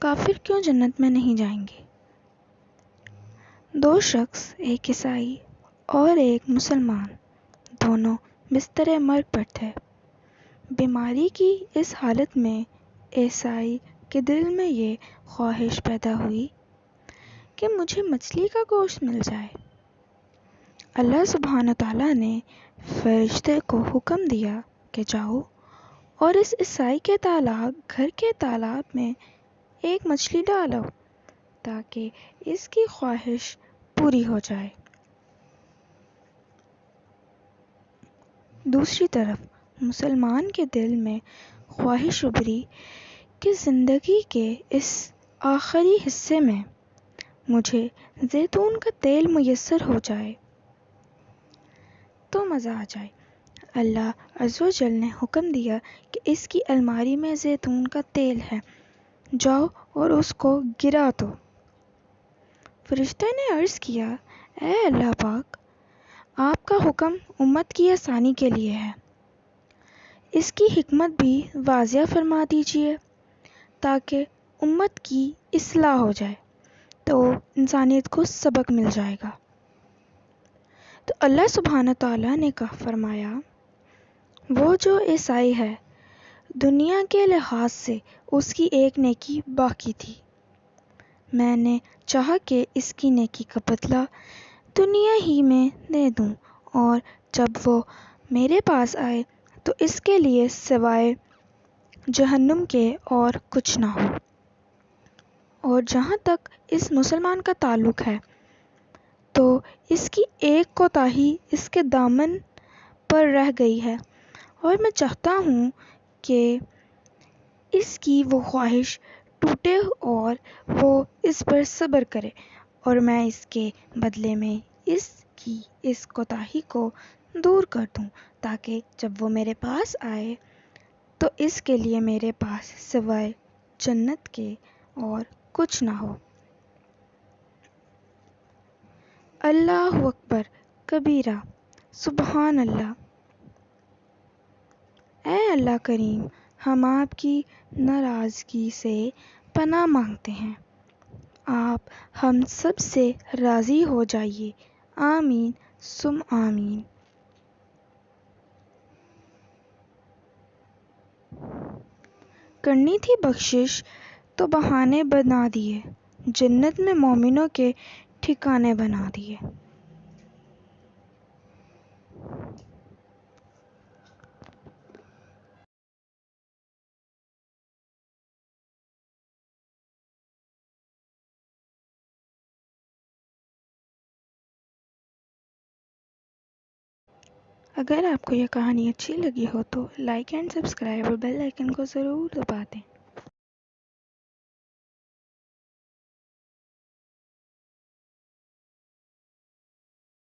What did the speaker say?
کافر کیوں جنت میں نہیں جائیں گے؟ دو شخص، ایک عیسائی اور ایک مسلمان، دونوں بستر مرگ پر تھے۔ بیماری کی اس حالت میں عیسائی کے دل میں یہ خواہش پیدا ہوئی کہ مجھے مچھلی کا گوشت مل جائے۔ اللہ سبحانہ تعالیٰ نے فرشتے کو حکم دیا کہ جاؤ اور اس عیسائی کے گھر کے تالاب میں ایک مچھلی ڈالو تاکہ اس کی خواہش پوری ہو جائے۔ دوسری طرف مسلمان کے دل میں خواہش ابھری کہ زندگی کے اس آخری حصے میں مجھے زیتون کا تیل میسر ہو جائے تو مزہ آ جائے۔ اللہ عز و جل نے حکم دیا کہ اس کی الماری میں زیتون کا تیل ہے، جاؤ اور اس کو گرا دو۔ فرشتے نے عرض کیا، اے اللہ پاک، آپ کا حکم امت کی آسانی کے لیے ہے، اس کی حکمت بھی واضح فرما دیجیے تاکہ امت کی اصلاح ہو جائے تو انسانیت کو سبق مل جائے گا۔ تو اللہ سبحانہ تعالیٰ نے فرمایا، وہ جو عیسائی ہے دنیا کے لحاظ سے اس کی ایک نیکی باقی تھی، میں نے چاہا کہ اس کی نیکی کا بدلہ دنیا ہی میں دے دوں، اور جب وہ میرے پاس آئے تو اس کے لیے سوائے جہنم کے اور کچھ نہ ہو۔ اور جہاں تک اس مسلمان کا تعلق ہے تو اس کی ایک کوتاہی اس کے دامن پر رہ گئی ہے، اور میں چاہتا ہوں کہ اس کی وہ خواہش ٹوٹے اور وہ اس پر صبر کرے، اور میں اس کے بدلے میں اس کی اس کوتاہی کو دور کر دوں تاکہ جب وہ میرے پاس آئے تو اس کے لیے میرے پاس سوائے جنت کے اور کچھ نہ ہو۔ اللہ اکبر کبیرہ، سبحان اللہ۔ اے اللہ کریم، ہم آپ کی ناراضگی سے پناہ مانگتے ہیں، آپ ہم سب سے راضی ہو جائیے، آمین ثم آمین۔ کرنی تھی بخشش تو بہانے بنا دیے، جنت میں مومنوں کے ٹھکانے بنا دیے۔ اگر آپ کو یہ کہانی اچھی لگی ہو تو لائک اینڈ سبسکرائب اور بیل آئیکن کو ضرور دبا دیں۔